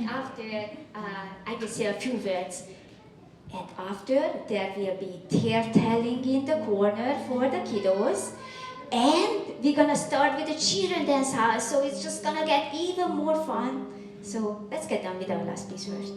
and after I will say a few words. And after, there will be tale telling in the corner for the kiddos. And we're gonna start with the children dance house, so it's just gonna get even more fun. So let's get on with our last piece first.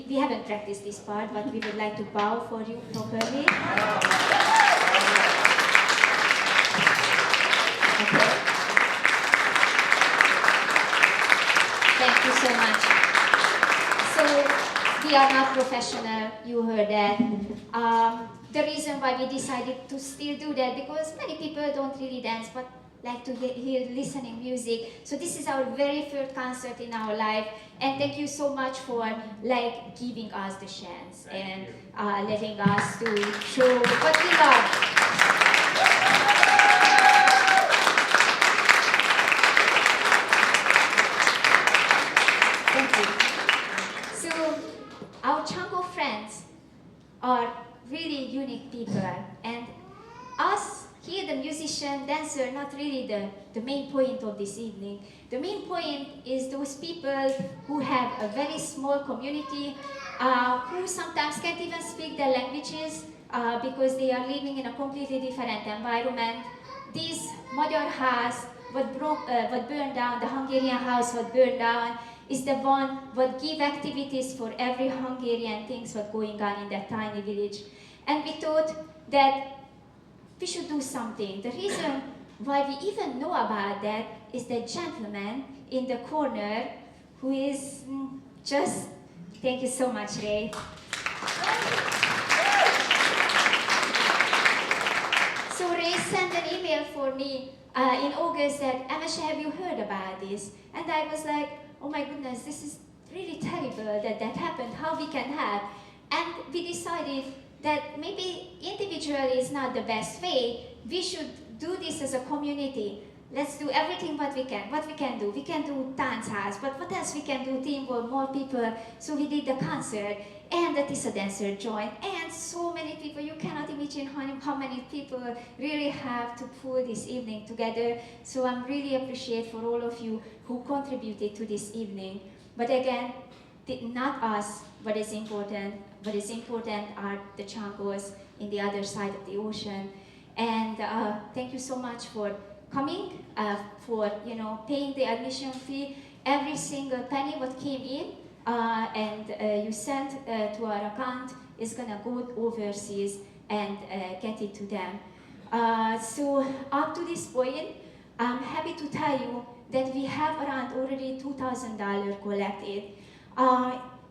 We haven't practiced this part, but we would like to bow for you properly. Okay. Thank you so much. So, we are not professional, you heard that. The reason why we decided to still do that, because many people don't really dance, but like to hear listening music. So this is our very first concert in our life, and thank you so much for giving us the chance and letting us to show what we love. Thank you. So our Csángó friends are really unique people, and us here, the musician, dancer, not really the main point of this evening. The main point is those people who have a very small community, who sometimes can't even speak their languages because they are living in a completely different environment. This Magyar house, what burned down, the Hungarian house what burned down, is the one what give activities for every Hungarian things what going on in that tiny village. And we thought that we should do something. The reason why we even know about that is the gentleman in the corner who is just, thank you so much, Ray. So Ray sent an email for me in August that, Amasha, have you heard about this? And I was like, oh my goodness, this is really terrible that that happened, how we can help. And we decided that maybe individually is not the best way. We should do this as a community. let's do everything what we can. What we can do? We can do dance house, but what else we can do to involve more people? So we did the concert, and the Tisa dancer joined, and so many people. You cannot imagine how many people really have to pull this evening together. So I'm really appreciate for all of you who contributed to this evening. But again, not us, what is important. What is important are the Csángós in the other side of the ocean. And thank you so much for coming, for paying the admission fee. Every single penny what came in and you sent to our account is gonna go overseas and get it to them. So up to this point, I'm happy to tell you that we have around already $2,000 collected.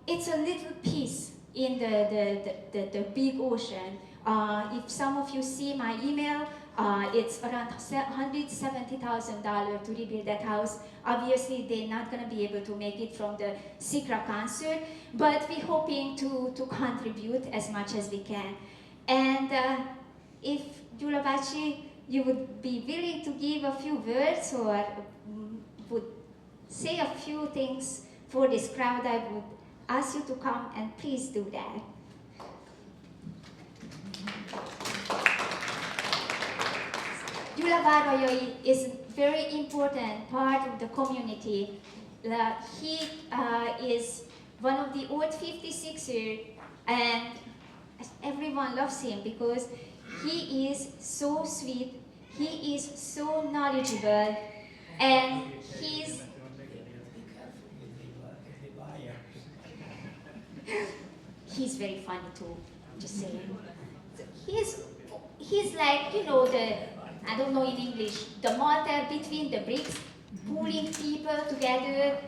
It's a little piece in the big ocean. If some of you see my email, it's around $170,000 to rebuild that house. Obviously, they're not going to be able to make it from the Szikra concert, but we're hoping to contribute as much as we can. And if Gyula bácsi, you would be willing to give a few words or would say a few things for this crowd, I would ask you to come and please do that. Gyula Várallyay is a very important part of the community. He is one of the old 56ers, and everyone loves him because he is so sweet, he is so knowledgeable, and he's very funny too, just saying. So he's like, I don't know in English, the mortar between the bricks, pulling people together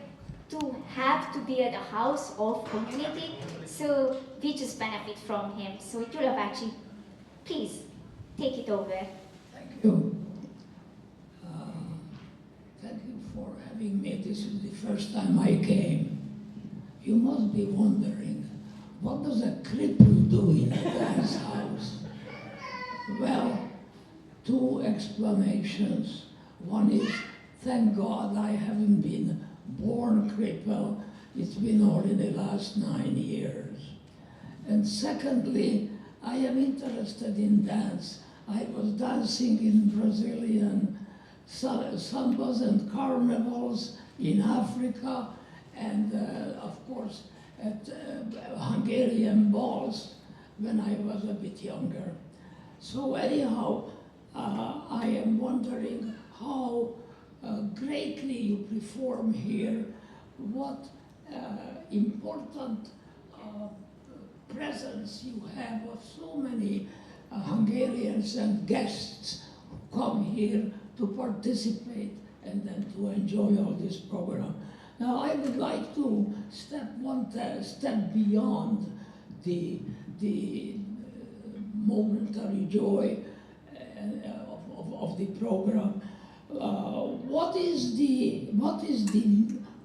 to have to build a house of community. So we just benefit from him. So Gyula bácsi, please take it over. Thank you. Thank you for having me. This is the first time I came. You must be wondering, what does a cripple do in a dance house? Well, two explanations. One is, thank God I haven't been born crippled. It's been only the last 9 years. And secondly, I am interested in dance. I was dancing in Brazilian sambas and carnivals in Africa, and of course at Hungarian balls when I was a bit younger. So anyhow, I am wondering how greatly you perform here, what important presence you have of so many Hungarians and guests who come here to participate and then to enjoy all this program. Now I would like to step step beyond the momentary joy of the program. What is the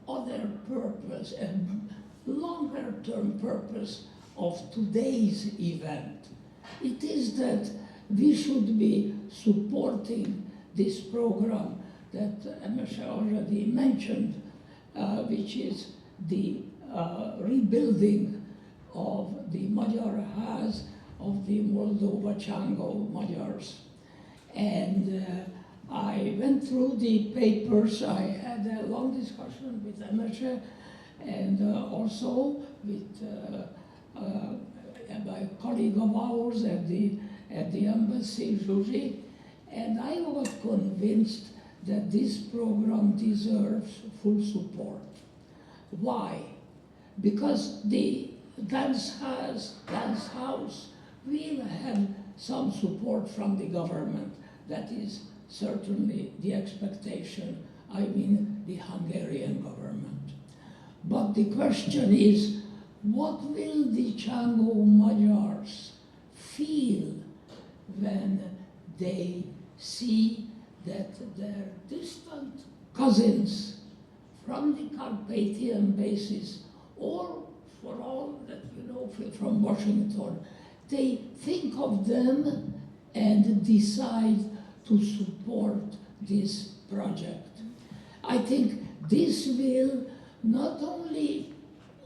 other purpose and longer-term purpose of today's event? It is that we should be supporting this program that Emese already mentioned, which is the rebuilding of the Magyar Ház of the Moldova Csángó Magyars. And I went through the papers. I had a long discussion with Emese and also with a colleague of ours at the embassy, Zsuzsi, and I was convinced that this program deserves full support. Why? Because the dance house will have some support from the government. That is certainly the expectation, I mean the Hungarian government. But the question is, what will the Csángó Magyars feel when they see that their distant cousins from the Carpathian bases, or for all that you know from Washington, they think of them and decide to support this project. I think this will not only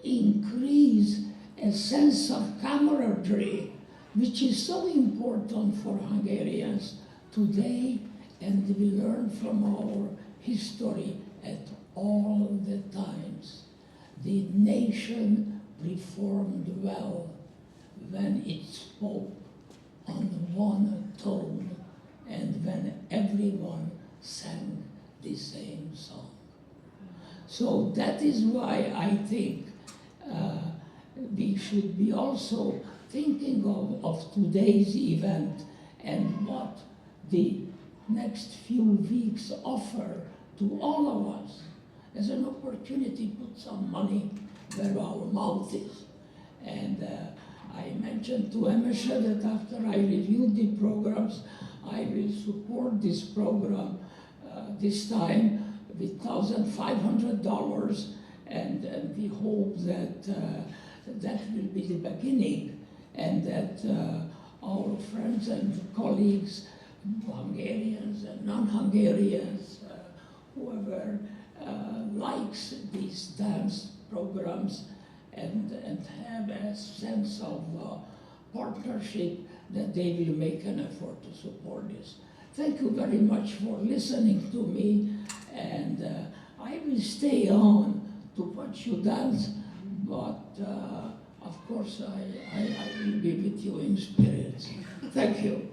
increase a sense of camaraderie, which is so important for Hungarians today, and we learn from our history at all the times. The nation performed well when it spoke on one tone and when everyone sang the same song. So that is why I think we should be also thinking of today's event and what the next few weeks offer to all of us as an opportunity to put some money where our mouth is. And I mentioned to Emesha that after I reviewed the programs, I will support this program this time with $1,500, and we hope that that will be the beginning, and that our friends and colleagues, Hungarians and non-Hungarians, whoever likes these dance programs and have a sense of partnership, that they will make an effort to support this. Thank you very much for listening to me, and I will stay on to watch you dance, but of course I will be with you in spirit. Thank you.